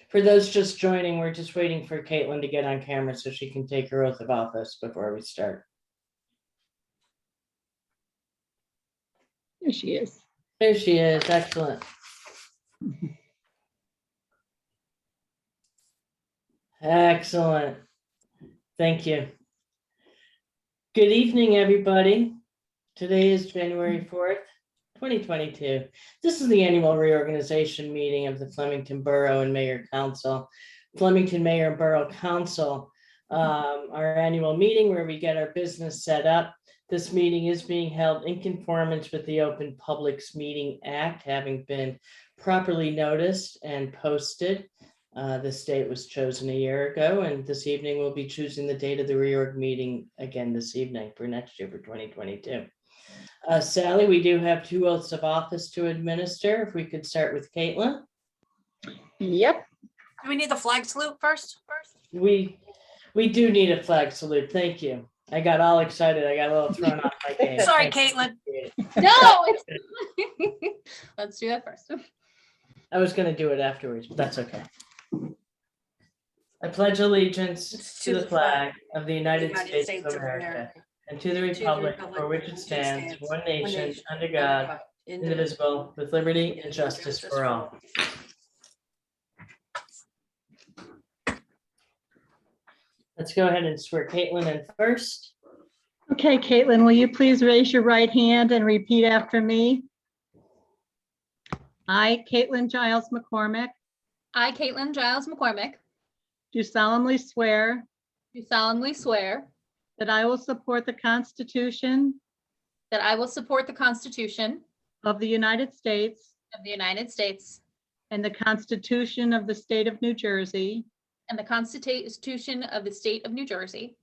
For those just joining, we're just waiting for Caitlin to get on camera so she can take her oath of office before we start. There she is. There she is. Excellent. Excellent. Thank you. Good evening, everybody. Today is January 4th, 2022. This is the annual reorganization meeting of the Flemington Borough and Mayor Council. Flemington Mayor and Borough Council, our annual meeting where we get our business set up. This meeting is being held in conformance with the Open Publics Meeting Act, having been properly noticed and posted. This date was chosen a year ago, and this evening we'll be choosing the date of the reorg meeting again this evening for next year for 2022. Sally, we do have 2 oaths of office to administer. If we could start with Caitlin. Yep. Do we need the flag salute first? We do need a flag salute. Thank you. I got all excited. I got a little thrown off my game. Sorry, Caitlin. No, it's let's do that first. I was going to do it afterwards, but that's okay. I pledge allegiance to the flag of the United States of America and to the republic for which it stands, one nation, under God, indivisible, with liberty and justice for all. Let's go ahead and swear Caitlin in first. Okay, Caitlin, will you please raise your right hand and repeat after me? I, Caitlin Giles McCormick, I, Caitlin Giles McCormick, do solemnly swear do solemnly swear that I will support the Constitution that I will support the Constitution of the United States of the United States and the Constitution of the State of New Jersey, and the Constitution of the State of New Jersey,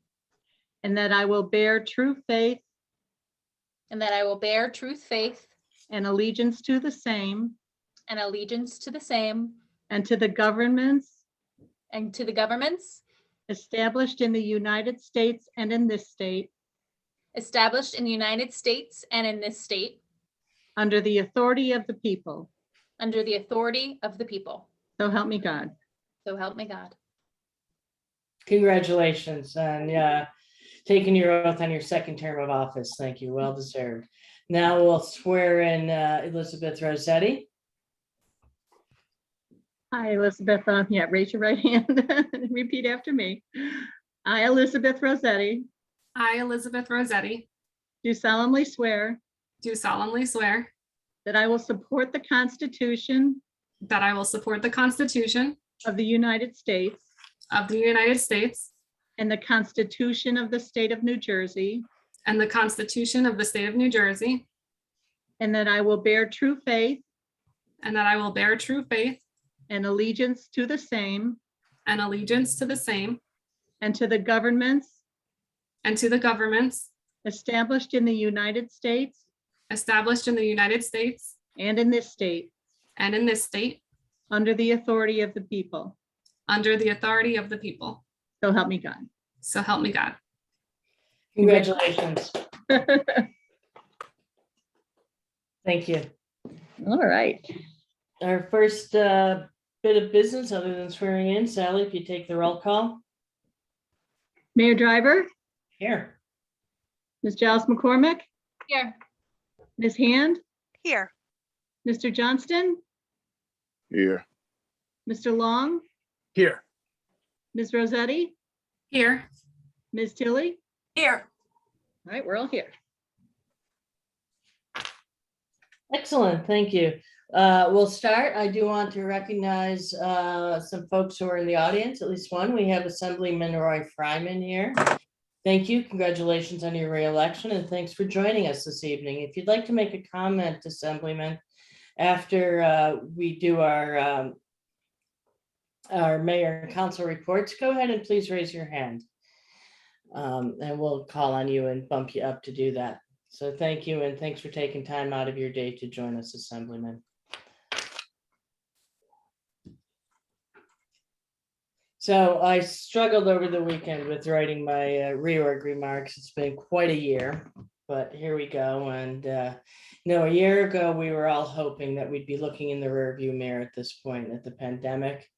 and that I will bear true faith and that I will bear true faith and allegiance to the same and allegiance to the same and to the governments and to the governments established in the United States and in this state, established in the United States and in this state, under the authority of the people. under the authority of the people. So help me God. So help me God. Congratulations on taking your oath on your second term of office. Thank you. Well deserved. Now we'll swear in Elizabeth Rossetti. Hi, Elizabeth. Raise your right hand and repeat after me. I, Elizabeth Rossetti, I, Elizabeth Rossetti, do solemnly swear do solemnly swear that I will support the Constitution that I will support the Constitution of the United States of the United States and the Constitution of the State of New Jersey, and the Constitution of the State of New Jersey, and that I will bear true faith and that I will bear true faith and allegiance to the same and allegiance to the same and to the governments and to the governments established in the United States established in the United States and in this state, and in this state, under the authority of the people. under the authority of the people. So help me God. So help me God. Congratulations. Thank you. All right. Our first bit of business, other than swearing in, Sally, if you take the roll call. Mayor Driver, Here. Ms. Giles McCormick, Here. Ms. Hand, Here. Mr. Johnston, Here. Mr. Long, Here. Ms. Rossetti, Here. Ms. Tilly. Here. All right, we're all here. Excellent, thank you. We'll start. I do want to recognize some folks who are in the audience, at least one. We have Assemblyman Roy Fryman here. Thank you, congratulations on your reelection, and thanks for joining us this evening. If you'd like to make a comment, Assemblyman, after we do our mayor and council reports, go ahead and please raise your hand. And we'll call on you and bump you up to do that. So thank you, and thanks for taking time out of your day to join us, Assemblyman. So I struggled over the weekend with writing my reorg remarks. It's been quite a year, but here we go. And a year ago, we were all hoping that we'd be looking in the rearview mirror at this point at the pandemic.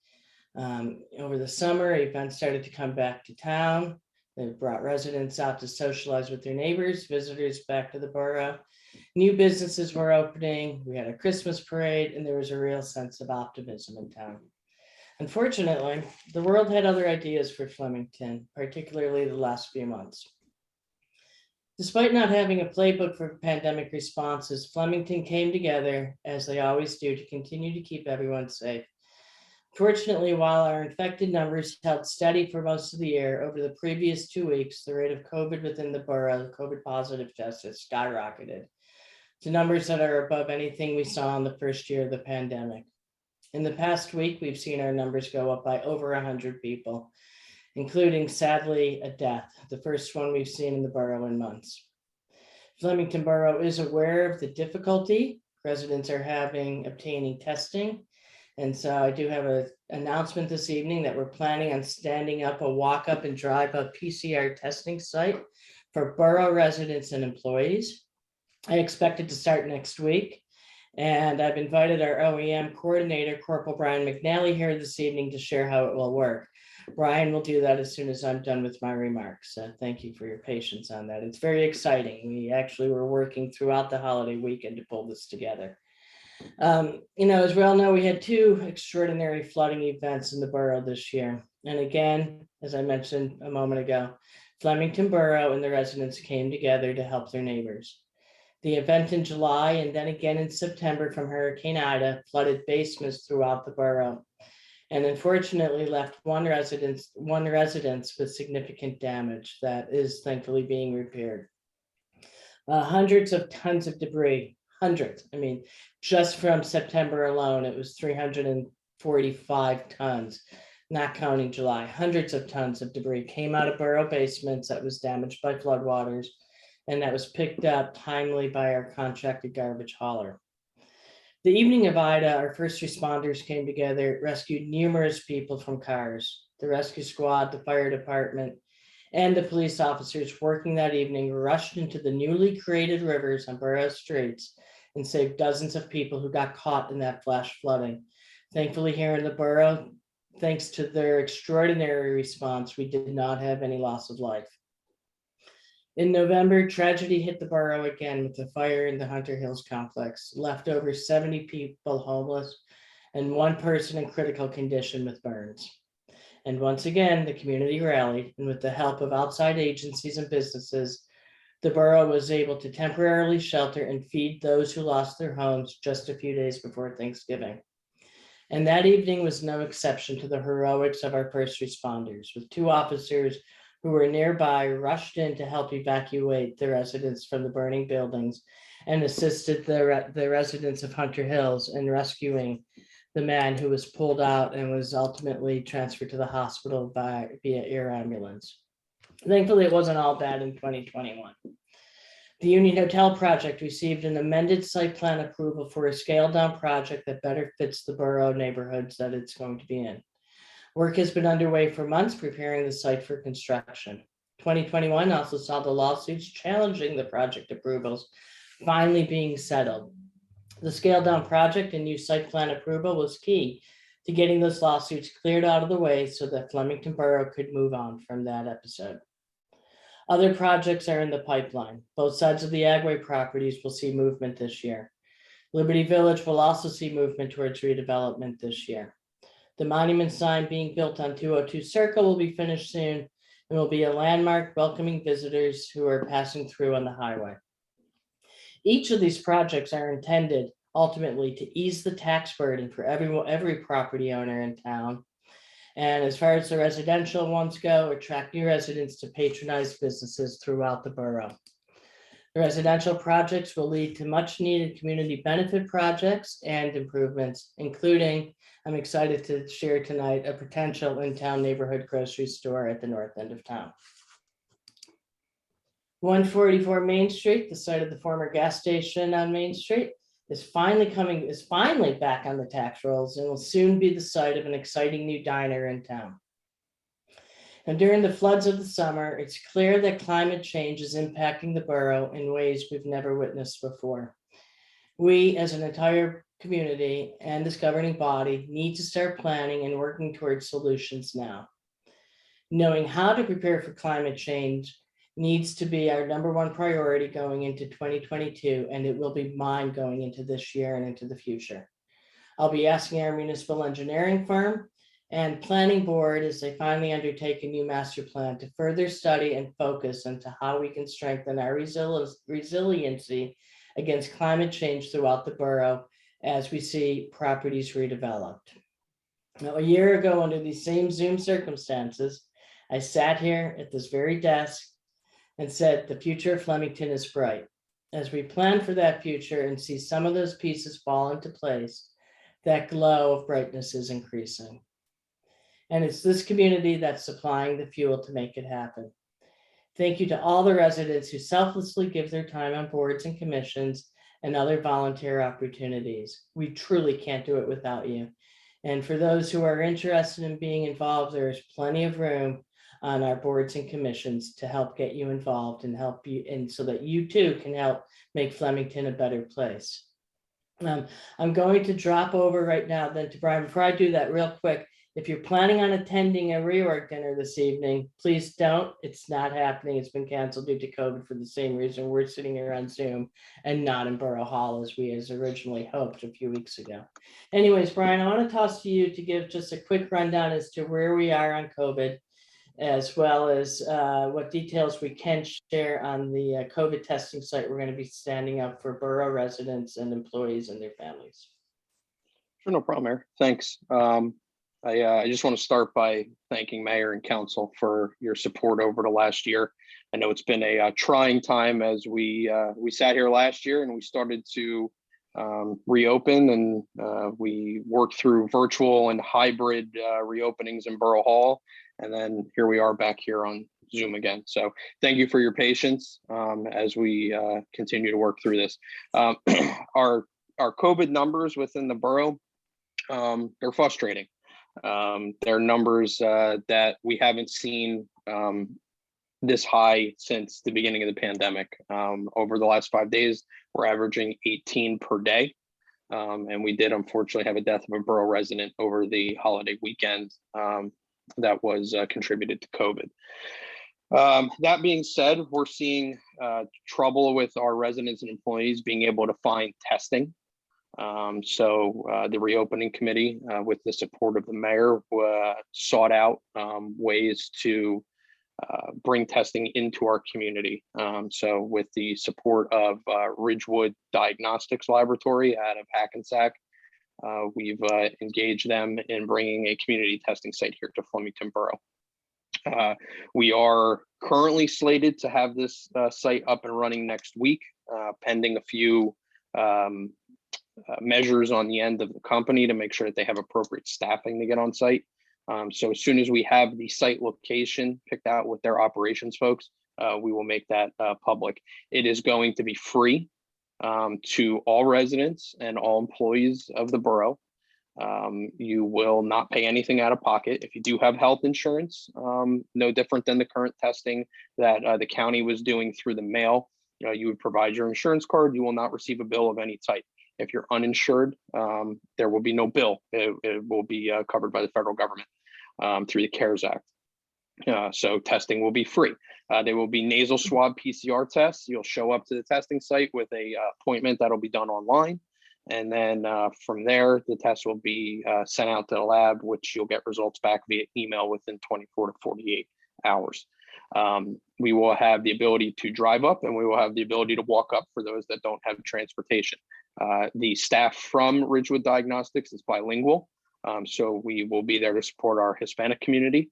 Over the summer, events started to come back to town. They brought residents out to socialize with their neighbors, visitors back to the borough. New businesses were opening. We had a Christmas parade, and there was a real sense of optimism in town. Unfortunately, the world had other ideas for Flemington, particularly the last few months. Despite not having a playbook for pandemic responses, Flemington came together, as they always do, to continue to keep everyone safe. Fortunately, while our infected numbers held steady for most of the year, over the previous 2 weeks, the rate of COVID within the borough, the COVID positive tests, has skyrocketed to numbers that are above anything we saw in the first year of the pandemic. In the past week, we've seen our numbers go up by over 100 people, including, sadly, a death, the first one we've seen in the borough in months. Flemington Borough is aware of the difficulty residents are having obtaining testing. And so I do have an announcement this evening that we're planning on standing up a walk-up and drive-up PCR testing site for borough residents and employees. I expect it to start next week. And I've invited our OEM coordinator, Corporal Brian McNally, here this evening to share how it will work. Brian will do that as soon as I'm done with my remarks. Thank you for your patience on that. It's very exciting. We actually were working throughout the holiday weekend to pull this together. As we all know, we had 2 extraordinary flooding events in the borough this year. And again, as I mentioned a moment ago, Flemington Borough and the residents came together to help their neighbors. The event in July and then again in September from Hurricane Ida flooded basements throughout the borough, and unfortunately left one residence with significant damage that is thankfully being repaired. Hundreds of tons of debris, just from September alone, it was 345 tons, not counting July. Hundreds of tons of debris came out of borough basements that was damaged by floodwaters, and that was picked up timely by our contracted garbage hauler. The evening of Ida, our first responders came together, rescued numerous people from cars. The rescue squad, the fire department, and the police officers working that evening rushed into the newly created rivers on borough streets and saved dozens of people who got caught in that flash flooding. Thankfully, here in the borough, thanks to their extraordinary response, we did not have any loss of life. In November, tragedy hit the borough again with the fire in the Hunter Hills complex, left over 70 people homeless and 1 person in critical condition with burns. And once again, the community rallied, and with the help of outside agencies and businesses, the borough was able to temporarily shelter and feed those who lost their homes just a few days before Thanksgiving. And that evening was no exception to the heroics of our first responders, with 2 officers who were nearby rushed in to help evacuate the residents from the burning buildings and assisted the residents of Hunter Hills in rescuing the man who was pulled out and was ultimately transferred to the hospital via air ambulance. Thankfully, it wasn't all bad in 2021. The Union Hotel project received an amended site plan approval for a scaled down project that better fits the borough neighborhoods that it's going to be in. Work has been underway for months preparing the site for construction. 2021 also saw the lawsuits challenging the project approvals finally being settled. The scaled down project and new site plan approval was key to getting those lawsuits cleared out of the way so that Flemington Borough could move on from that episode. Other projects are in the pipeline. Both sides of the Agway properties will see movement this year. Liberty Village will also see movement towards redevelopment this year. The monument sign being built on 202 Circle will be finished soon and will be a landmark welcoming visitors who are passing through on the highway. Each of these projects are intended ultimately to ease the tax burden for every property owner in town. And as far as the residential ones go, attract new residents to patronize businesses throughout the borough. The residential projects will lead to much needed community benefit projects and improvements, including, I'm excited to share tonight, a potential in-town neighborhood grocery store at the north end of town. 144 Main Street, the site of the former gas station on Main Street, is finally back on the tax rolls and will soon be the site of an exciting new diner in town. And during the floods of the summer, it's clear that climate change is impacting the borough in ways we've never witnessed before. We, as an entire community and this governing body need to start planning and working towards solutions now. Knowing how to prepare for climate change needs to be our #1 priority going into 2022, and it will be mine going into this year and into the future. I'll be asking our municipal engineering firm and planning board as they finally undertake a new master plan to further study and focus into how we can strengthen our resiliency against climate change throughout the borough as we see properties redeveloped. Now, a year ago, under these same Zoom circumstances, I sat here at this very desk and said, the future of Flemington is bright. As we plan for that future and see some of those pieces fall into place, that glow of brightness is increasing. And it's this community that's supplying the fuel to make it happen. Thank you to all the residents who selflessly give their time on boards and commissions and other volunteer opportunities. We truly can't do it without you. And for those who are interested in being involved, there is plenty of room on our boards and commissions to help get you involved and help you, and so that you too can help make Flemington a better place. I'm going to drop over right now then to Brian. Before I do that, real quick, if you're planning on attending a reorg dinner this evening, please don't. It's not happening. It's been canceled due to COVID for the same reason. We're sitting here on Zoom and not in Borough Hall as we originally hoped a few weeks ago. Anyways, Brian, I want to toss to you to give just a quick rundown as to where we are on COVID, as well as what details we can share on the COVID testing site we're going to be standing up for borough residents and employees and their families. Sure, no problem, Mayor. Thanks. I just want to start by thanking Mayor and Council for your support over the last year. I know it's been a trying time as we sat here last year and we started to reopen, and we worked through virtual and hybrid reopenings in Borough Hall. And then here we are back here on Zoom again. So thank you for your patience as we continue to work through this. Our COVID numbers within the borough, they're frustrating. They're numbers that we haven't seen this high since the beginning of the pandemic. Over the last 5 days, we're averaging 18 per day. And we did unfortunately have a death of a borough resident over the holiday weekend that was contributed to COVID. That being said, we're seeing trouble with our residents and employees being able to find testing. So the reopening committee, with the support of the mayor, sought out ways to bring testing into our community. So with the support of Ridgewood Diagnostics Laboratory out of Hackensack, we've engaged them in bringing a community testing site here to Flemington Borough. We are currently slated to have this site up and running next week, pending a few measures on the end of the company to make sure that they have appropriate staffing to get on site. So as soon as we have the site location picked out with their operations folks, we will make that public. It is going to be free to all residents and all employees of the borough. You will not pay anything out of pocket. If you do have health insurance, no different than the current testing that the county was doing through the mail, you would provide your insurance card. You will not receive a bill of any type. If you're uninsured, there will be no bill. It will be covered by the federal government through the CARES Act. So testing will be free. There will be nasal swab PCR tests. You'll show up to the testing site with a appointment that'll be done online. And then from there, the test will be sent out to the lab, which you'll get results back via email within 24 to 48 hours. We will have the ability to drive up, and we will have the ability to walk up for those that don't have transportation. The staff from Ridgewood Diagnostics is bilingual. So we will be there to support our Hispanic community,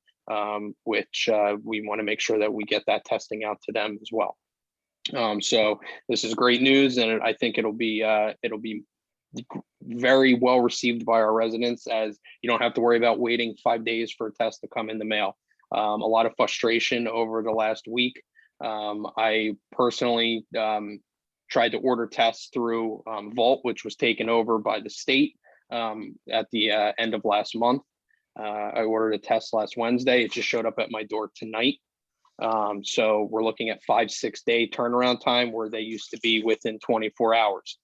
which we want to make sure that we get that testing out to them as well. So this is great news, and I think it'll be very well received by our residents, as you don't have to worry about waiting 5 days for a test to come in the mail. A lot of frustration over the last week. I personally tried to order tests through Vault, which was taken over by the state at the end of last month. I ordered a test last Wednesday. It just showed up at my door tonight. So we're looking at 5-6 day turnaround time, where they used to be within 24 hours.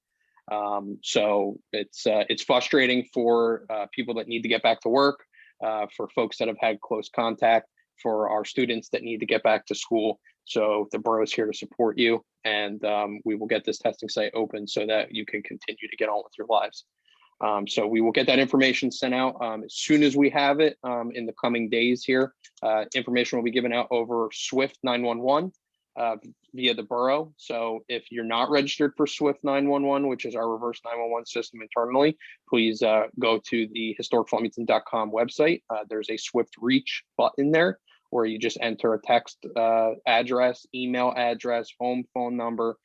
So it's frustrating for people that need to get back to work, for folks that have had close contact, for our students that need to get back to school. So the borough is here to support you, and we will get this testing site open so that you can continue to get on with your lives. So we will get that information sent out as soon as we have it in the coming days here. Information will be given out over Swift 911 via the borough. So if you're not registered for Swift 911, which is our reverse 911 system internally, please go to the historicflemington.com website. There's a Swift Reach button there where you just enter a text address, email address, home phone number,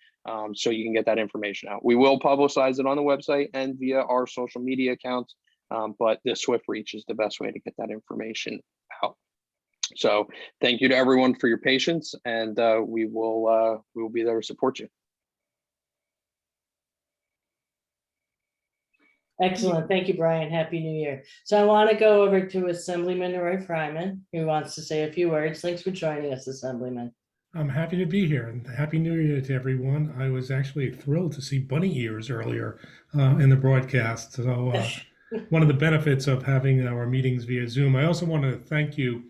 so you can get that information out. We will publicize it on the website and via our social media accounts, but the Swift Reach is the best way to get that information out. So thank you to everyone for your patience, and we will be there to support you. Excellent. Thank you, Brian. Happy New Year. So I want to go over to Assemblyman Roy Fryman, who wants to say a few words. Thanks for joining us, Assemblyman. I'm happy to be here, and Happy New Year to everyone. I was actually thrilled to see bunny ears earlier in the broadcast. So one of the benefits of having our meetings via Zoom. I also want to thank you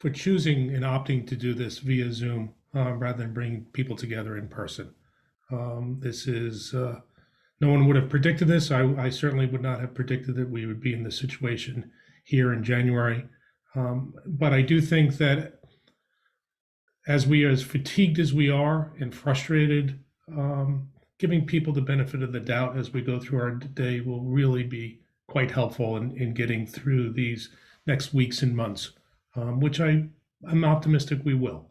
for choosing and opting to do this via Zoom rather than bringing people together in person. This is, no one would have predicted this. I certainly would not have predicted that we would be in this situation here in January. But I do think that as fatigued as we are and frustrated, giving people the benefit of the doubt as we go through our day will really be quite helpful in getting through these next weeks and months, which I'm optimistic we will.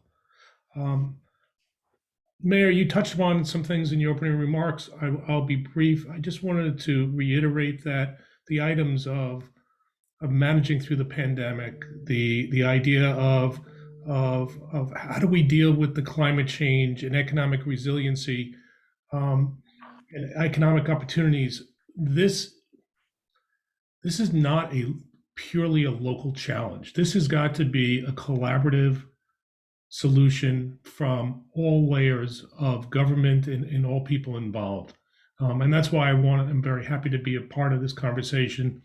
Mayor, you touched on some things in your opening remarks. I'll be brief. I just wanted to reiterate that the items of managing through the pandemic, the idea of how do we deal with the climate change and economic resiliency and economic opportunities. This is not purely a local challenge. This has got to be a collaborative solution from all layers of government and all people involved. And that's why I'm very happy to be a part of this conversation.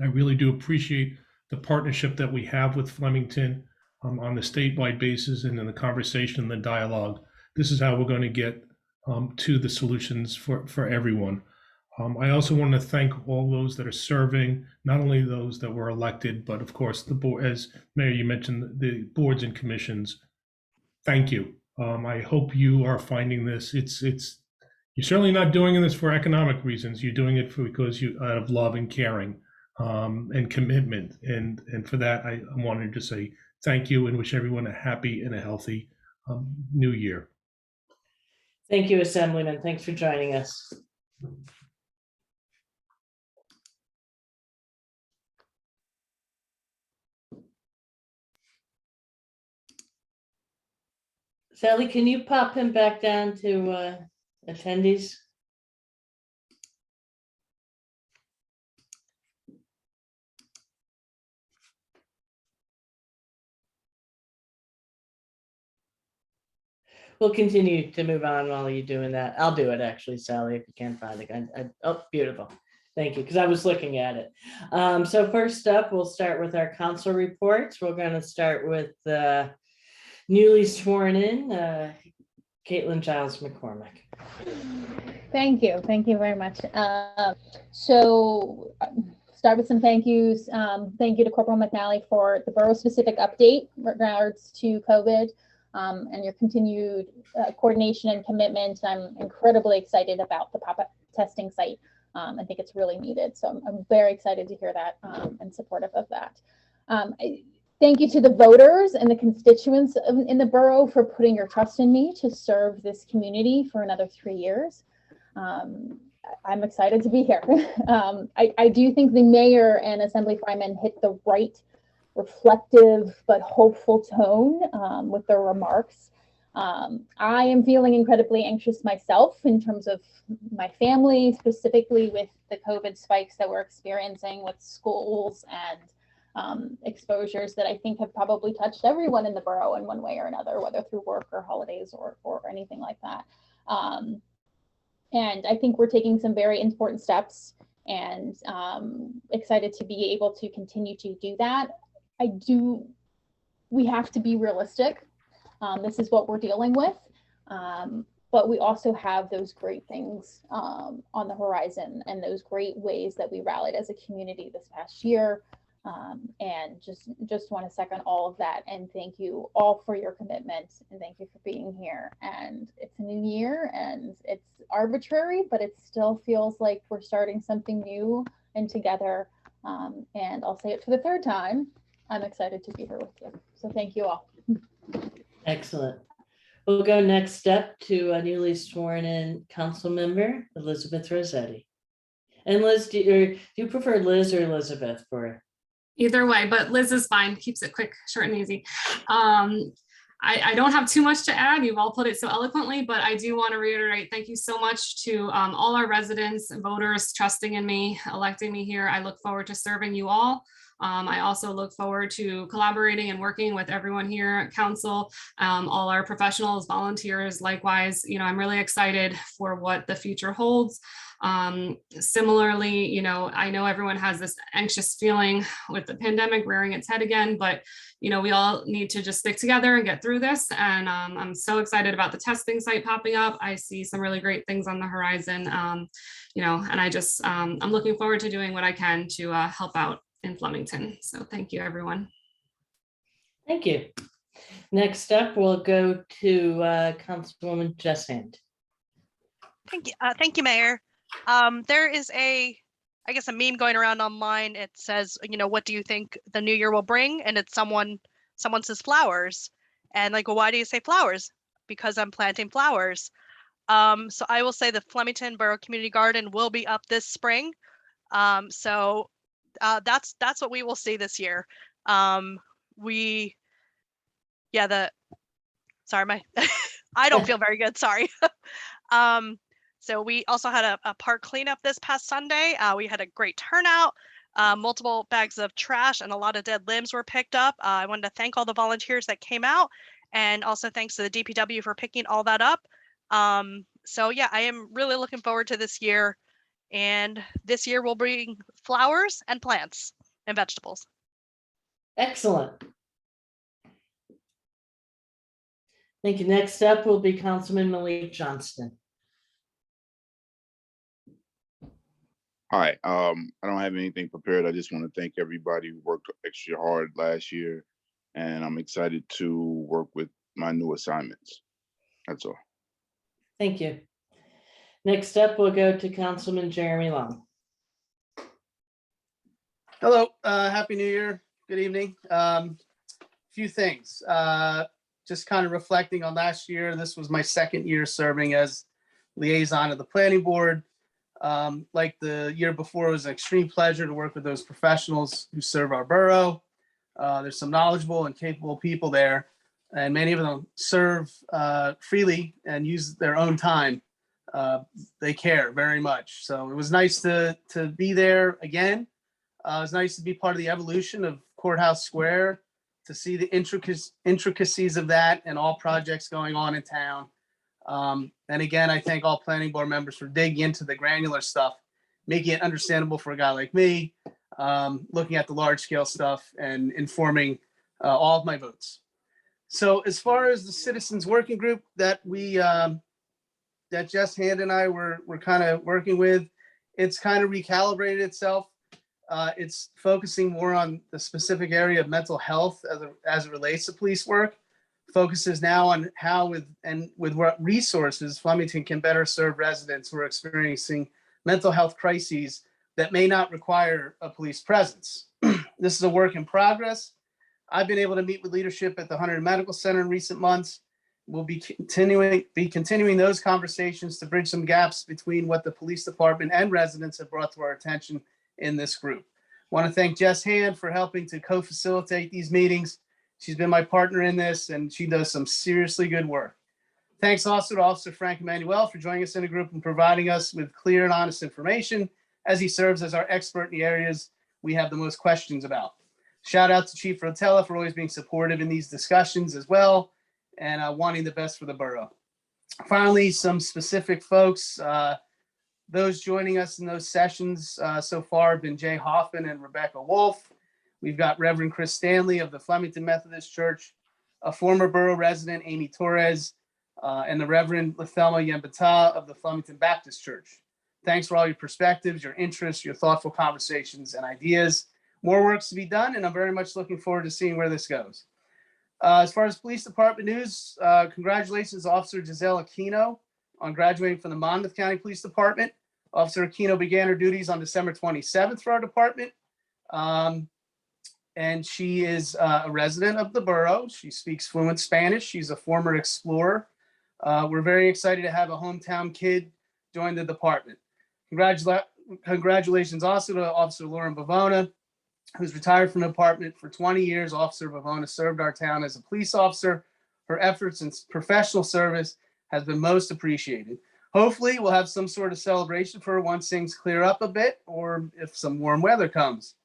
I really do appreciate the partnership that we have with Flemington on the statewide basis and in the conversation and the dialogue. This is how we're going to get to the solutions for everyone. I also want to thank all those that are serving, not only those that were elected, but of course the board, as Mayor, you mentioned, the boards and commissions. Thank you. I hope you are finding this. You're certainly not doing this for economic reasons. You're doing it because you out of love and caring and commitment. And for that, I wanted to say thank you and wish everyone a happy and a healthy new year. Thank you, Assemblyman. Thanks for joining us. Sally, can you pop him back down to attendees? We'll continue to move on while you're doing that. I'll do it actually, Sally, if you can't find it. Oh, beautiful. Thank you, because I was looking at it. So first up, we'll start with our council reports. We're going to start with newly sworn in, Caitlin Giles McCormick. Thank you. Thank you very much. So start with some thank yous. Thank you to Corporal McNally for the borough-specific update in regards to COVID and your continued coordination and commitment. I'm incredibly excited about the pop-up testing site. I think it's really needed. So I'm very excited to hear that and supportive of that. Thank you to the voters and the constituents in the borough for putting your trust in me to serve this community for another 3 years. I'm excited to be here. I do think the mayor and Assembly Fryman hit the right reflective but hopeful tone with their remarks. I am feeling incredibly anxious myself in terms of my family, specifically with the COVID spikes that we're experiencing with schools and exposures that I think have probably touched everyone in the borough in one way or another, whether through work or holidays or anything like that. And I think we're taking some very important steps, and excited to be able to continue to do that. We have to be realistic. This is what we're dealing with. But we also have those great things on the horizon, and those great ways that we rallied as a community this past year. And just want to second all of that, and thank you all for your commitment, and thank you for being here. And it's a new year, and it's arbitrary, but it still feels like we're starting something new and together. And I'll say it for the third time, I'm excited to be here with you. So thank you all. Excellent. We'll go next step to a newly sworn in council member, Elizabeth Rossetti. And Liz, do you prefer Liz or Elizabeth for? Either way, but Liz is fine. Keeps it quick, short and easy. I don't have too much to add. You've all put it so eloquently, but I do want to reiterate, thank you so much to all our residents and voters trusting in me, electing me here. I look forward to serving you all. I also look forward to collaborating and working with everyone here at council, all our professionals, volunteers, likewise. I'm really excited for what the future holds. Similarly, I know everyone has this anxious feeling with the pandemic rearing its head again, but we all need to just stick together and get through this. And I'm so excited about the testing site popping up. I see some really great things on the horizon, and I'm looking forward to doing what I can to help out in Flemington. So thank you, everyone. Thank you. Next up, we'll go to Councilwoman Jess Hand. Thank you, Mayor. There is I guess a meme going around online. It says, what do you think the new year will bring? And it's someone says flowers. And like, well, why do you say flowers? Because I'm planting flowers. So I will say the Flemington Borough Community Garden will be up this spring. So that's what we will see this year. Sorry, I don't feel very good, sorry. So we also had a park cleanup this past Sunday. We had a great turnout, multiple bags of trash and a lot of dead limbs were picked up. I wanted to thank all the volunteers that came out, and also thanks to the DPW for picking all that up. So yeah, I am really looking forward to this year. And this year we'll bring flowers and plants and vegetables. Excellent. Thank you. Next up will be Councilman Malik Johnston. Hi, I don't have anything prepared. I just want to thank everybody who worked extra hard last year, and I'm excited to work with my new assignments. That's all. Thank you. Next up, we'll go to Councilman Jeremy Long. Hello, Happy New Year. Good evening. Few things. Just kind of reflecting on last year. This was my second year serving as liaison of the planning board. Like the year before, it was an extreme pleasure to work with those professionals who serve our borough. There's some knowledgeable and capable people there, and many of them serve freely and use their own time. They care very much. So it was nice to be there again. It was nice to be part of the evolution of Courthouse Square, to see the intricacies of that and all projects going on in town. And again, I thank all planning board members for digging into the granular stuff, making it understandable for a guy like me, looking at the large scale stuff and informing all of my votes. So as far as the citizens working group that that Jess Hand and I were kind of working with, it's kind of recalibrated itself. It's focusing more on the specific area of mental health as it relates to police work. Focuses now on how with what resources Flemington can better serve residents who are experiencing mental health crises that may not require a police presence. This is a work in progress. I've been able to meet with leadership at the Hunter Medical Center in recent months. We'll be continuing those conversations to bridge some gaps between what the police department and residents have brought to our attention in this group. I want to thank Jess Hand for helping to co-facilitate these meetings. She's been my partner in this, and she does some seriously good work. Thanks also to Officer Frank Emanuel for joining us in the group and providing us with clear and honest information as he serves as our expert in the areas we have the most questions about. Shout out to Chief Rotella for always being supportive in these discussions as well, and wanting the best for the borough. Finally, some specific folks. Those joining us in those sessions so far have been Jay Hoffman and Rebecca Wolf. We've got Reverend Chris Stanley of the Flemington Methodist Church, a former borough resident, Amy Torres, and the Reverend Lethelma Yembata of the Flemington Baptist Church. Thanks for all your perspectives, your interests, your thoughtful conversations and ideas. More work's to be done, and I'm very much looking forward to seeing where this goes. As far as police department news, congratulations to Officer Giselle Aquino on graduating from the Monmouth County Police Department. Officer Aquino began her duties on December 27th for our department. And she is a resident of the borough. She speaks fluent Spanish. She's a former explorer. We're very excited to have a hometown kid join the department. Congratulations also to Officer Lauren Bavona, who's retired from the department for 20 years. Officer Bavona served our town as a police officer. Her efforts and professional service has been most appreciated. Hopefully, we'll have some sort of celebration for her once things clear up a bit, or if some warm weather comes.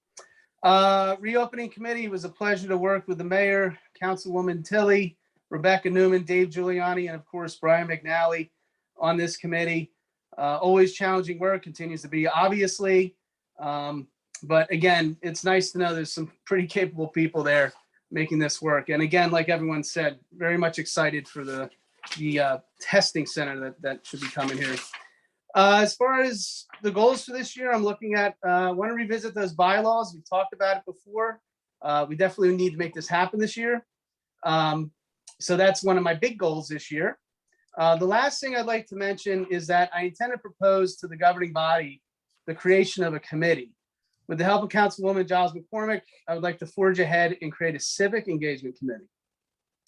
Reopening committee, it was a pleasure to work with the mayor, Councilwoman Tilly, Rebecca Newman, Dave Giuliani, and of course, Brian McNally on this committee. Always challenging work, continues to be, obviously. But again, it's nice to know there's some pretty capable people there making this work. And again, like everyone said, very much excited for the testing center that should be coming here. As far as the goals for this year, I'm looking at, want to revisit those bylaws. We talked about it before. We definitely need to make this happen this year. So that's one of my big goals this year. The last thing I'd like to mention is that I intend to propose to the governing body the creation of a committee. With the help of Councilwoman Giles McCormick, I would like to forge ahead and create a civic engagement committee.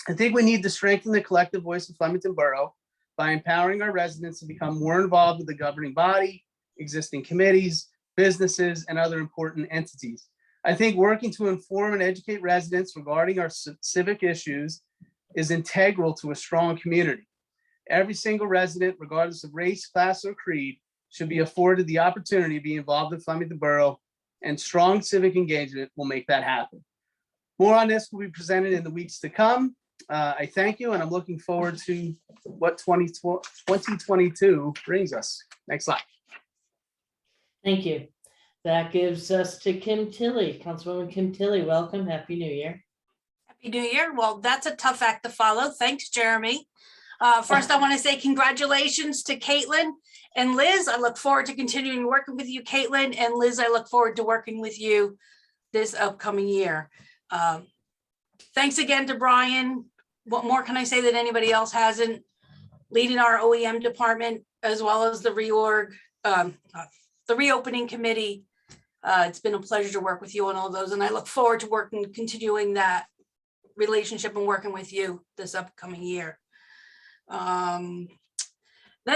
I think we need to strengthen the collective voice of Flemington Borough by empowering our residents to become more involved with the governing body, existing committees, businesses, and other important entities. I think working to inform and educate residents regarding our civic issues is integral to a strong community. Every single resident, regardless of race, class, or creed, should be afforded the opportunity to be involved in Flemington Borough, and strong civic engagement will make that happen. More on this will be presented in the weeks to come. I thank you, and I'm looking forward to what 2022 brings us. Next slide. Thank you. That gives us to Kim Tilley. Councilwoman Kim Tilley, welcome. Happy New Year. Happy New Year. Well, that's a tough act to follow. Thanks, Jeremy. First, I want to say congratulations to Caitlin and Liz. I look forward to continuing working with you, Caitlin, and Liz, I look forward to working with you this upcoming year. Thanks again to Brian. What more can I say that anybody else hasn't? Leading our OEM department, as well as the reopening committee. It's been a pleasure to work with you on all those, and I look forward to continuing that relationship and working with you this upcoming year. Then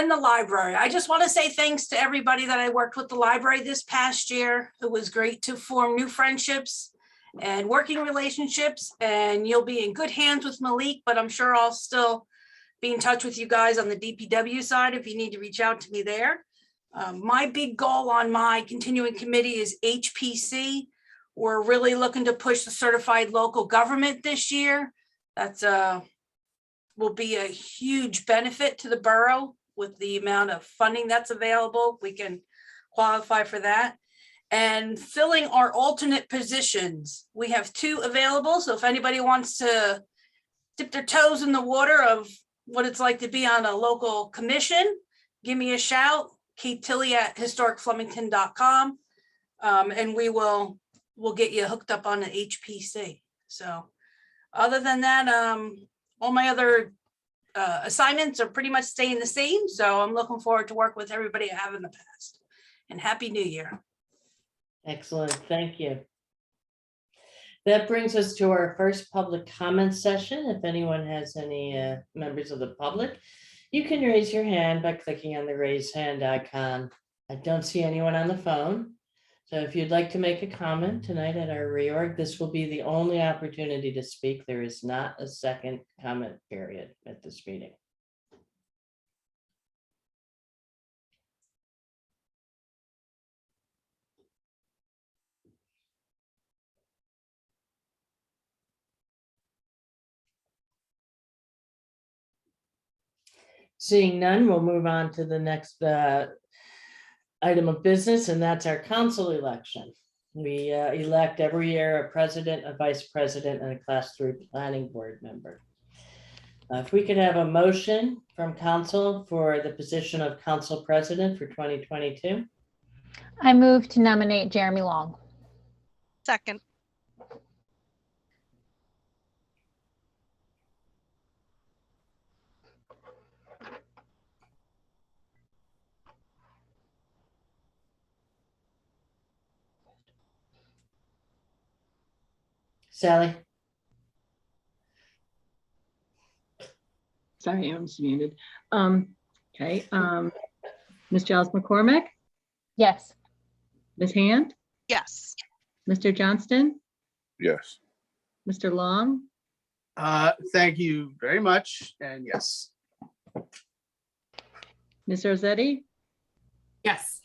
the library. I just want to say thanks to everybody that I worked with the library this past year. It was great to form new friendships and working relationships, and you'll be in good hands with Malik, but I'm sure I'll still be in touch with you guys on the DPW side if you need to reach out to me there. My big goal on my continuing committee is HPC. We're really looking to push the certified local government this year. That's will be a huge benefit to the borough with the amount of funding that's available. We can qualify for that. And filling our alternate positions. We have 2 available. So if anybody wants to dip their toes in the water of what it's like to be on a local commission, give me a shout. Kate Tilley at historicflemington.com. And we'll get you hooked up on an HPC. So other than that, all my other assignments are pretty much staying the same. So I'm looking forward to work with everybody I have in the past. And Happy New Year. Excellent. Thank you. That brings us to our first public comment session. If anyone has any members of the public, you can raise your hand by clicking on the raise hand icon. I don't see anyone on the phone. So if you'd like to make a comment tonight at our reorg, this will be the only opportunity to speak. There is not a second comment period at this meeting. Seeing none, we'll move on to the next item of business, and that's our council election. We elect every year a president, a vice president, and a class 3 planning board member. If we could have a motion from council for the position of council president for 2022. I move to nominate Jeremy Long. Second. Sally? Sorry, I'm just muted. Okay, Ms. Giles McCormick, Yes. Ms. Hand, Yes. Mr. Johnston, Yes. Mr. Long, Thank you very much. And yes, Ms. Rosetti, Yes.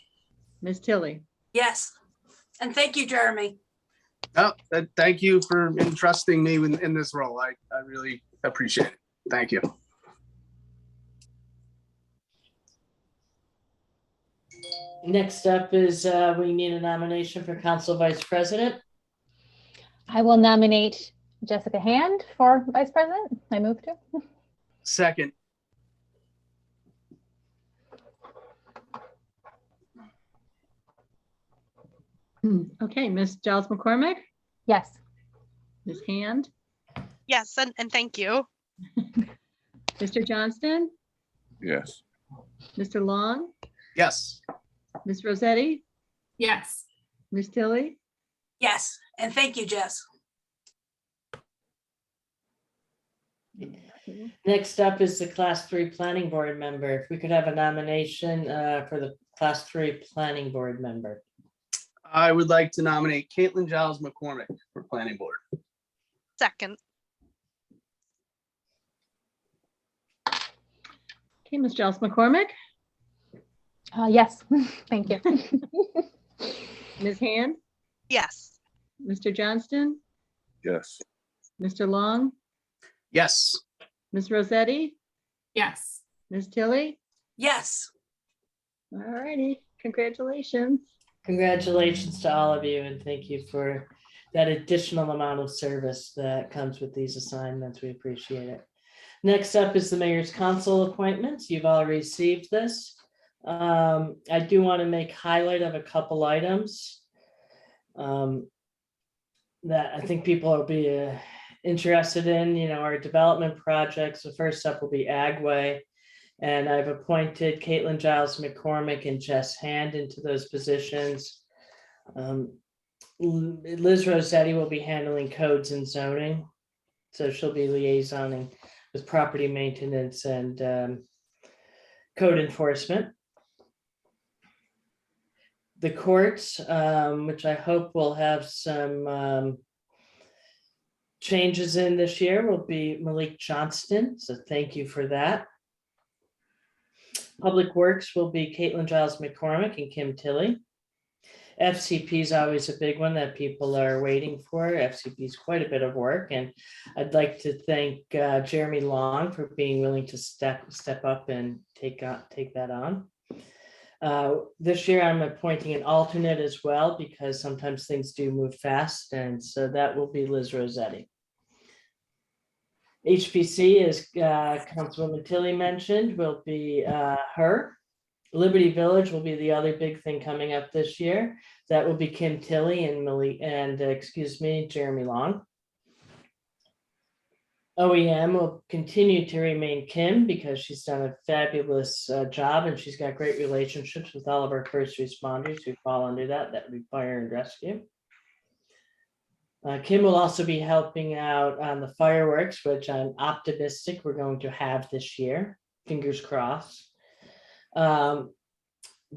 Ms. Tilly. Yes. And thank you, Jeremy. thank you for entrusting me in this role. I really appreciate it. Thank you. Next up is we need a nomination for council vice president. I will nominate Jessica Hand for vice president. I move to. Second. Okay, Ms. Giles McCormick, Yes. Ms. Hand, Yes, and thank you. Mr. Johnston, Yes. Mr. Long, Yes. Ms. Rosetti, Yes. Ms. Tilly. Yes. And thank you, Jess. Next up is the class 3 planning board member. If we could have a nomination for the class 3 planning board member. I would like to nominate Caitlin Giles McCormick for planning board. Second. Okay, Ms. Giles McCormick, Yes. Thank you. Ms. Hand, Yes. Mr. Johnston, Yes. Mr. Long, Yes. Ms. Rosetti, Yes. Ms. Tilly. Yes. All righty, congratulations. Congratulations to all of you, and thank you for that additional amount of service that comes with these assignments. We appreciate it. Next up is the mayor's council appointments. You've all received this. I do want to make highlight of a couple items that I think people will be interested in. You know, our development projects. The first up will be Agway. And I've appointed Caitlin Giles McCormick and Jess Hand into those positions. Liz Rossetti will be handling codes and zoning. So she'll be liaisoning with property maintenance and code enforcement. The courts, which I hope will have some changes in this year, will be Malik Johnston. So thank you for that. Public Works will be Caitlin Giles McCormick and Kim Tilley. FCP is always a big one that people are waiting for. FCP is quite a bit of work, and I'd like to thank Jeremy Long for being willing to step up and take that on. This year I'm appointing an alternate as well because sometimes things do move fast, and so that will be Liz Rossetti. HPC, as Councilwoman Tilly mentioned, will be her. Liberty Village will be the other big thing coming up this year. That will be Kim Tilley and Jeremy Long. OEM will continue to remain Kim because she's done a fabulous job, and she's got great relationships with all of our first responders who fall under that would be fire and rescue. Kim will also be helping out on the fireworks, which I'm optimistic we're going to have this year. Fingers crossed.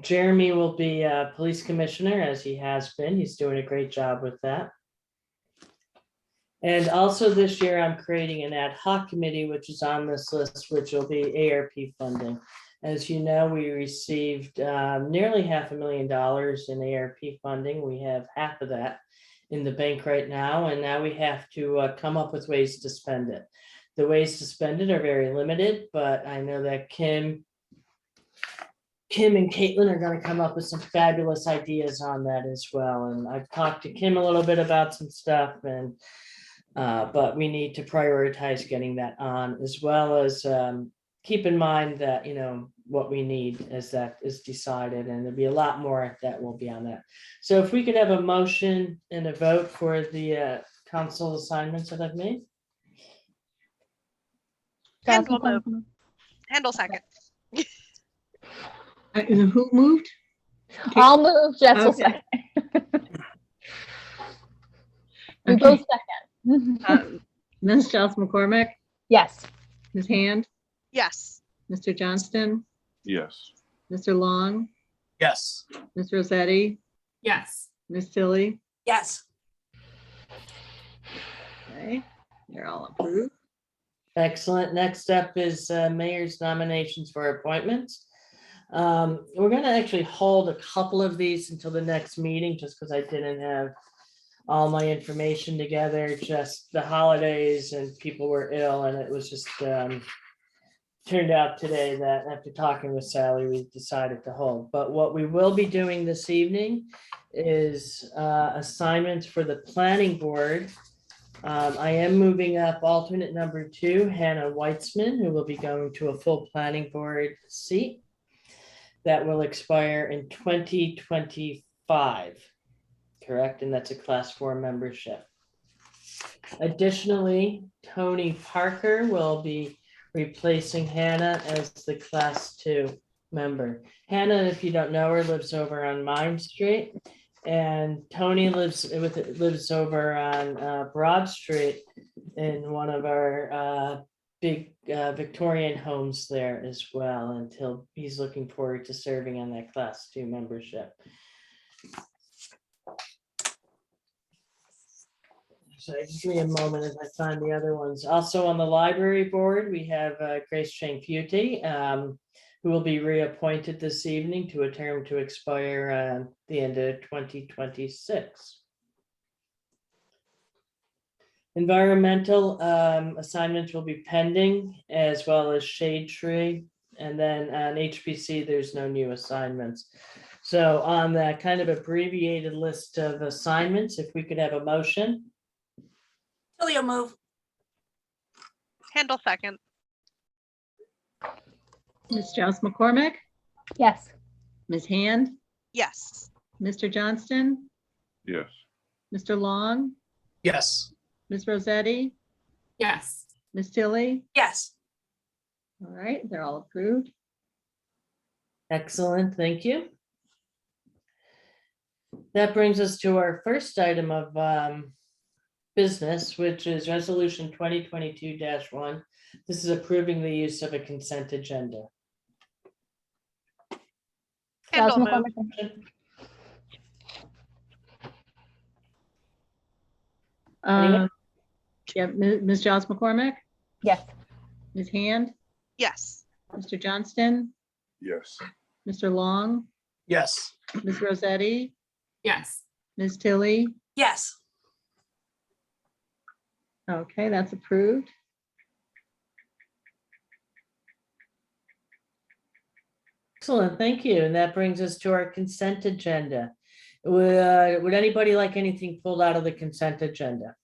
Jeremy will be a police commissioner, as he has been. He's doing a great job with that. And also this year, I'm creating an ad hoc committee, which is on this list, which will be ARP funding. As you know, we received nearly $500,000 in ARP funding. We have half of that in the bank right now, and now we have to come up with ways to spend it. The ways to spend it are very limited, but I know that Kim Kim and Caitlin are gonna come up with some fabulous ideas on that as well. And I've talked to Kim a little bit about some stuff and but we need to prioritize getting that on, as well as keep in mind that, what we need as that is decided, and there'll be a lot more that will be on that. So if we could have a motion and a vote for the council assignments that I've made. Handle Jocelyn, move. Handle second. Who moved? I'll move, Jess will Okay. second. We Okay. both second. Ms. Giles McCormick, Yes. Ms. Hand, Yes. Mr. Johnston, Yes. Mr. Long, Yes. Ms. Rosetti, Yes. Ms. Tilly. Yes. Okay, they're all approved. Excellent. Next up is mayor's nominations for appointments. We're gonna actually hold a couple of these until the next meeting, just because I didn't have all my information together, just the holidays and people were ill, and it was just turned out today that after talking with Sally, we decided to hold. But what we will be doing this evening is assignments for the planning board. I am moving up alternate number 2, Hannah Weitzman, who will be going to a full planning board seat that will expire in 2025. Correct, and that's a class 4 membership. Additionally, Tony Parker will be replacing Hannah as the class 2 member. Hannah, if you don't know her, lives over on Mime Street, and Tony lives over on Broad Street in one of our big Victorian homes there as well, and he's looking forward to serving on that class 2 membership. So just give me a moment as I find the other ones. Also on the library board, we have Grace Chang Futy, who will be reappointed this evening to a term to expire the end of 2026. Environmental assignments will be pending, as well as Shade Tree. And then on HPC, there's no new assignments. So on that kind of abbreviated list of assignments, if we could have a motion. Tilly will move. Handle second. Ms. Giles McCormick, Yes. Ms. Hand, Yes. Mr. Johnston, Yes. Mr. Long, Yes. Ms. Rosetti, Yes. Ms. Tilly. Yes. All right, they're all approved. Excellent, thank you. That brings us to our first item of business, which is resolution 2022-1. This is approving the use of a consent agenda. Handle Jocelyn move. McCormick. Um, Yeah, Ms. Giles McCormick, Yes. Ms. Hand, Yes. Mr. Johnston, Yes. Mr. Long, Yes. Ms. Rosetti, Yes. Ms. Tilly. Yes. Okay, that's approved. Excellent, thank you. And that brings us to our consent agenda. Would anybody like anything pulled out of the consent agenda?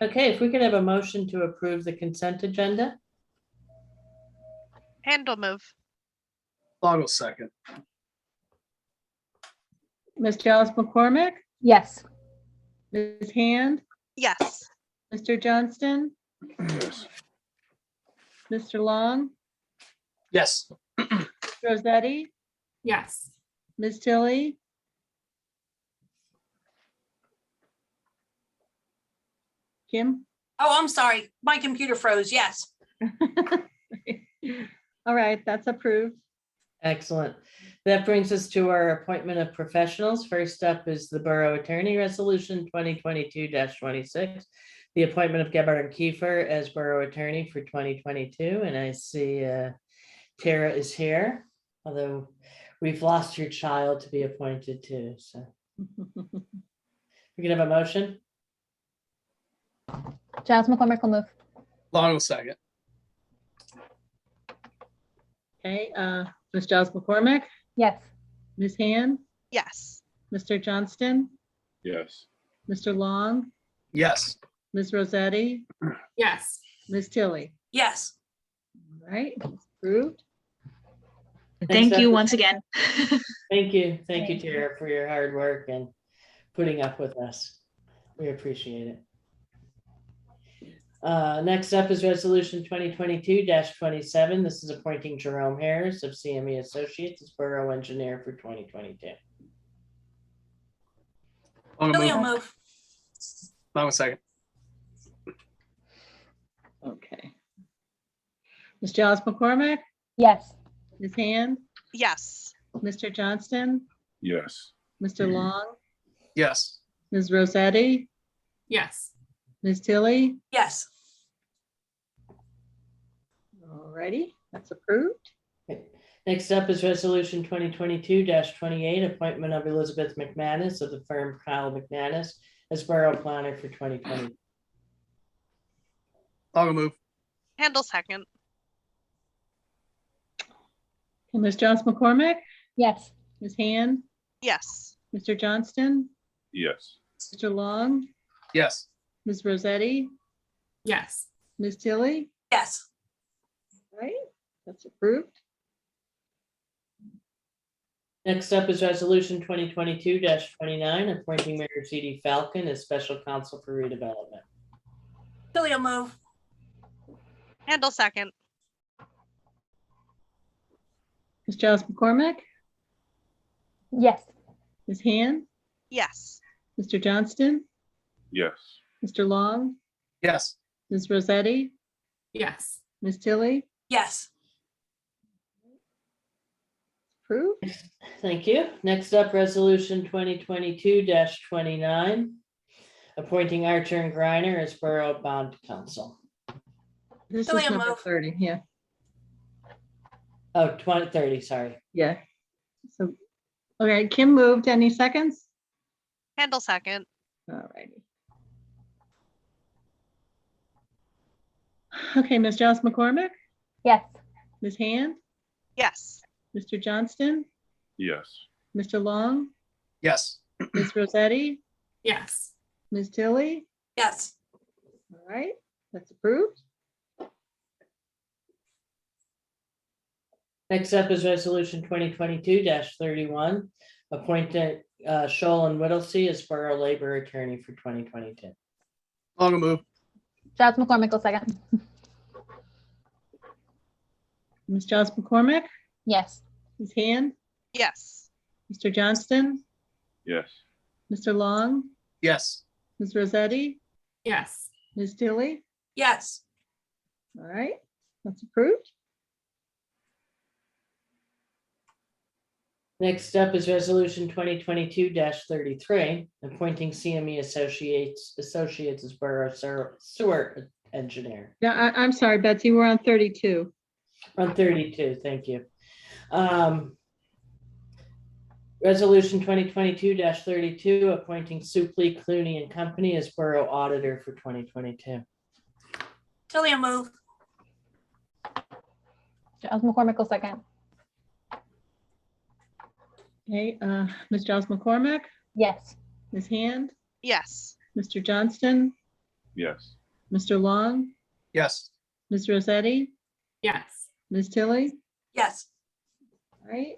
Okay, if we could have a motion to approve the consent agenda. Handle move. Long will second. Ms. Giles McCormick, Yes. Ms. Hand, Yes. Mr. Johnston, Yes. Mr. Long, Yes. Rosetti, Yes. Ms. Tilly. Kim? Oh, I'm sorry. My computer froze. Yes. All right, that's approved. Excellent. That brings us to our appointment of professionals. First up is the Borough Attorney Resolution 2022-26. The appointment of Gebhardt and Kiefer as Borough Attorney for 2022. And I see Tara is here, although we've lost your child to be appointed too. So we can have a motion. Giles McCormick will move. Long will second. Okay, Ms. Giles McCormick, Yes. Ms. Hand, Yes. Mr. Johnston, Yes. Mr. Long, Yes. Ms. Rosetti, Yes. Ms. Tilly. Yes. All right, it's approved. Thank Thank you you. once again. Thank you, Thank you. Tara, for your hard work and putting up with us. We appreciate it. Next up is Resolution 2022-27. This is appointing Jerome Harris of CME Associates as Borough Engineer for 2022. Long will Tilly will move. move. Long will second. Okay. Ms. Giles McCormick, Yes. Ms. Hand, Yes. Mr. Johnston, Yes. Mr. Long, Yes. Ms. Rosetti, Yes. Ms. Tilly. Yes. All righty, that's approved. Next up is Resolution 2022-28, appointment of Elizabeth McManus of the firm Kyle McManus as Borough Planner for 2020. Long will move. Handle second. Okay, Ms. Giles McCormick, Yes. Ms. Hand, Yes. Mr. Johnston, Yes. Mr. Long, Yes. Ms. Rosetti, Yes. Ms. Tilly. Yes. All right, that's approved. Next up is Resolution 2022-29, appointing Mayor C.D. Falcon as Special Counsel for Redevelopment. Tilly will move. Handle second. Ms. Giles McCormick, Yes. Ms. Hand, Yes. Mr. Johnston, Yes. Mr. Long, Yes. Ms. Rosetti, Yes. Ms. Tilly. Yes. Approved. Thank you. Next up, Resolution 2022-29, appointing Archer and Griner as Borough Bond Counsel. This Tilly is will number move. 30, yeah, Oh, 2030, sorry. yeah. So, okay, Kim moved. Any seconds? Handle second. All righty. Okay, Ms. Giles McCormick, Yes. Ms. Hand, Yes. Mr. Johnston, Yes. Mr. Long, Yes. Ms. Rosetti, Yes. Ms. Tilly. Yes. All right, that's approved. Next up is Resolution 2022-31, appointing Scholl and Whittlesey as Borough Labor Attorney for 2022. Long will move. Giles McCormick will second. Ms. Giles McCormick, Yes. Ms. Hand, Yes. Mr. Johnston, Yes. Mr. Long, Yes. Ms. Rosetti, Yes. Ms. Tilly. Yes. All right, that's approved. Next up is Resolution 2022-33, appointing CME Associates as Borough Sewer Engineer. Yeah, I'm sorry, Betsy, we're on 32. On 32, thank you. Resolution 2022-32, appointing Suplee, Clooney and Company as Borough Auditor for 2022. Tilly will move. Giles McCormick will second. Okay, Ms. Giles McCormick, Yes. Ms. Hand, Yes. Mr. Johnston, Yes. Mr. Long, Yes. Ms. Rosetti, Yes. Ms. Tilly. Yes. All right,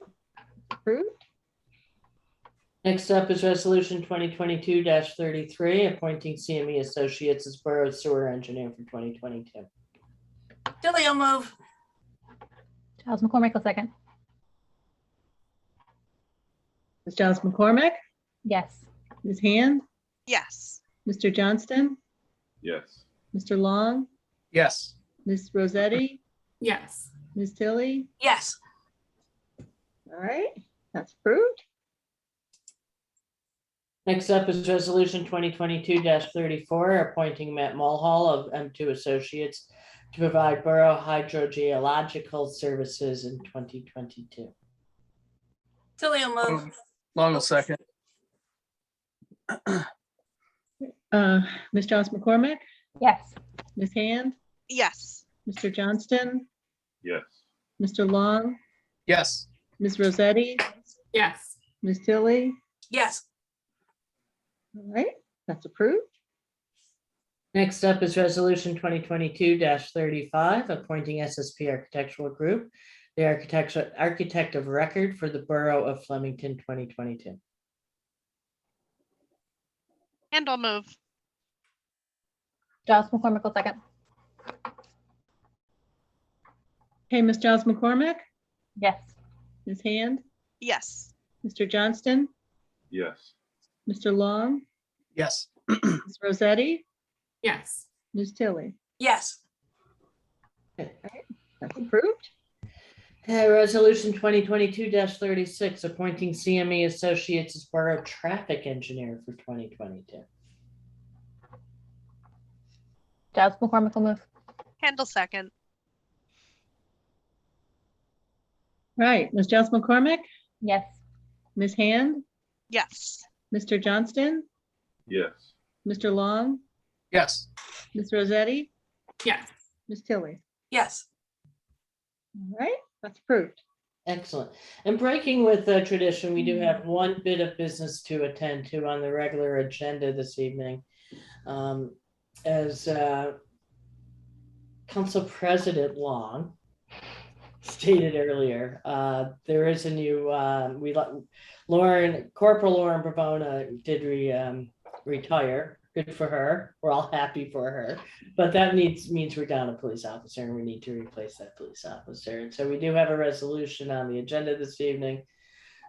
approved. Next up is Resolution 2022-33, appointing CME Associates as Borough Sewer Engineer for 2022. Tilly will move. Giles McCormick will second. Ms. Giles McCormick, Yes. Ms. Hand, Yes. Mr. Johnston, Yes. Mr. Long, Yes. Ms. Rosetti, Yes. Ms. Tilly. Yes. All right, that's approved. Next up is Resolution 2022-34, appointing Matt Mulhall of M2 Associates to provide borough hydrogeological services in 2022. Tilly will move. Long will second. Ms. Giles McCormick, Yes. Ms. Hand, Yes. Mr. Johnston, Yes. Mr. Long, Yes. Ms. Rosetti, Yes. Ms. Tilly. Yes. All right, that's approved. Next up is Resolution 2022-35, appointing SSP Architectural Group, the architect of record for the Borough of Flemington 2022. And I'll move. Giles McCormick will second. Okay, Ms. Giles McCormick, Yes. Ms. Hand, Yes. Mr. Johnston, Yes. Mr. Long, Yes. Ms. Rosetti, Yes. Ms. Tilly. Yes. That's approved. Resolution 2022-36, appointing CME Associates as Borough Traffic Engineer for 2022. Giles McCormick will move. Handle second. Right, Ms. Giles McCormick, Yes. Ms. Hand, Yes. Mr. Johnston, Yes. Mr. Long, Yes. Ms. Rosetti, Yes. Ms. Tilly. Yes. All right, that's approved. Excellent. And breaking with tradition, we do have one bit of business to attend to on the regular agenda this evening. As Council President Long stated earlier, there is a new, Corporal Lauren Bravona did retire. Good for her. We're all happy for her. But that means we're down a police officer and we need to replace that police officer. And so we do have a resolution on the agenda this evening.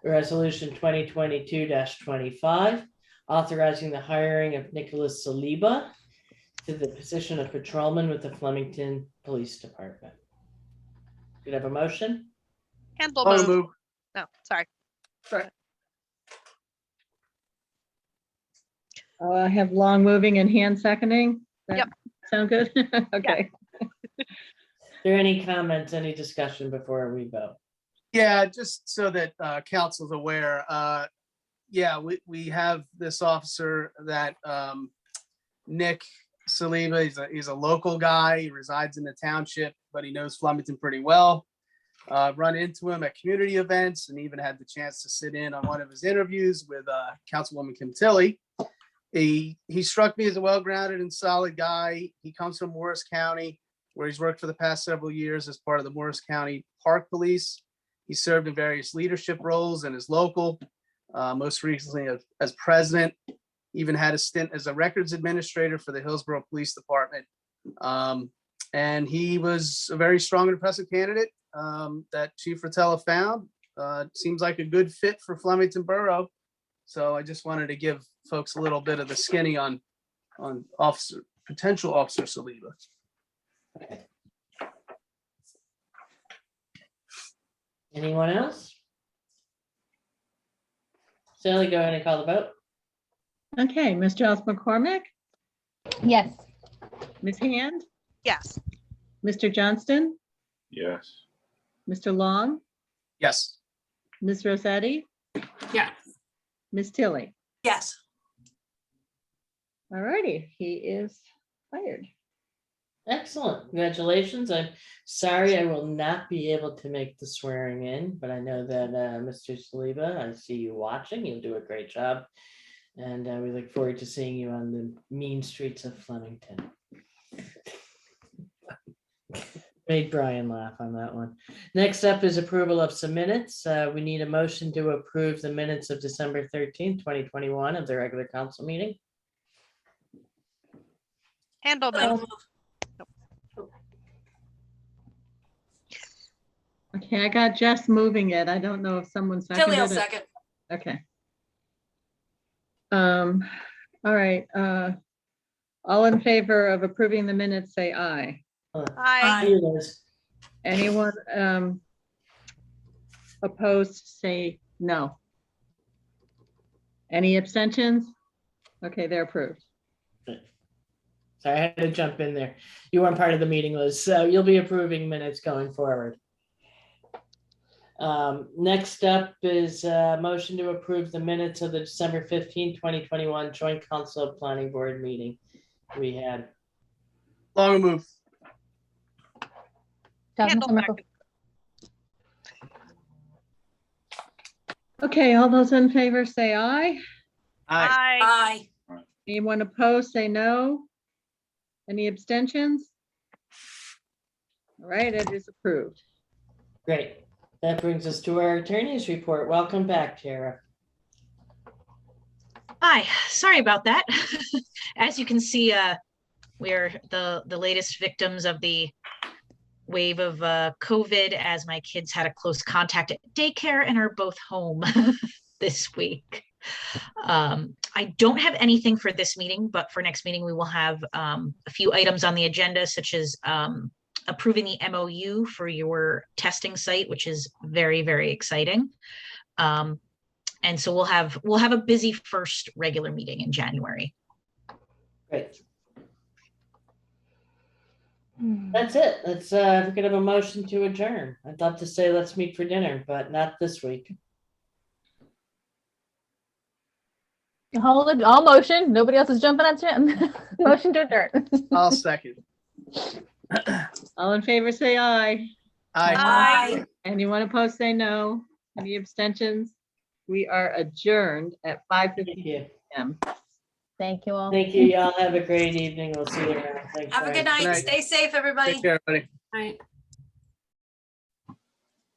Resolution 2022-25, authorizing the hiring of Nicholas Celiba to the position of patrolman with the Flemington Police Department. Could I have a motion? Handle I'll move. move. No, sorry. I have Long moving and Hand seconding. That Yep. Sound good? Okay. Are there any comments, any discussion before we vote? Yeah, just so that council's aware, yeah, we have this officer that Nick Celiba, he's a local guy, he resides in the township, but he knows Flemington pretty well. Run into him at community events and even had the chance to sit in on one of his interviews with Councilwoman Kim Tilly. He struck me as a well-grounded and solid guy. He comes from Morris County, where he's worked for the past several years as part of the Morris County Park Police. He served in various leadership roles in his local, most recently as president, even had a stint as a records administrator for the Hillsborough Police Department. And he was a very strong and impressive candidate that Chief Rotella found. Seems like a good fit for Flemington Borough. So I just wanted to give folks a little bit of the skinny on potential officer Celiba. Anyone else? Sally, go ahead and call the vote. Okay, Ms. Giles McCormick, Yes. Ms. Hand, Yes. Mr. Johnston, Yes. Mr. Long, Yes. Ms. Rosetti, Yes. Ms. Tilly. Yes. All righty, he is hired. Excellent. Congratulations. I'm sorry I will not be able to make the swearing in, but I know that Mr. Celiba, I see you watching. You'll do a great job. And we look forward to seeing you on the mean streets of Flemington. Made Brian laugh on that one. Next up is approval of some minutes. We need a motion to approve the minutes of December 13th, 2021 of the regular council meeting. Handle I'll move. move. Okay, I got Jess moving it. I don't know if someone Tilly will seconded it. second. Okay. All right, all in favor of approving the minutes, say aye. Aye. Here it is. Anyone opposed, say no. Any abstentions? Okay, they're approved. Sorry, I had to jump in there. You weren't part of the meeting, Liz, so you'll be approving minutes going forward. Next up is a motion to approve the minutes of the December 15, 2021 Joint Council Planning Board meeting we had. Long move. Handle Councilmember second. Okay, all those in favor say aye. Aye. Aye. Anyone opposed, say no. Any abstentions? All right, it is approved. Great. That brings us to our attorney's report. Welcome back, Tara. Hi, sorry about that. As you can see, we're the latest victims of the wave of COVID, as my kids had a close contact at daycare and are both home this week. I don't have anything for this meeting, but for next meeting, we will have a few items on the agenda, such as approving the MOU for your testing site, which is very, very exciting. And so we'll have a busy first regular meeting in January. Great. That's it. Let's, we're gonna have a motion to adjourn. I'd love to say let's meet for dinner, but not this week. Hold it, all motion. Nobody else is jumping at you. Motion to adjourn. I'll second. All in favor, say aye. Aye. Aye. Anyone opposed, say no. Any abstentions? We are adjourned at Thank 5:50 you. p.m. Thank you all. Thank you. Y'all have a great evening. We'll see you around. Thanks, Have a Brian. good night. night. Stay safe, everybody. Take care, everybody. Right.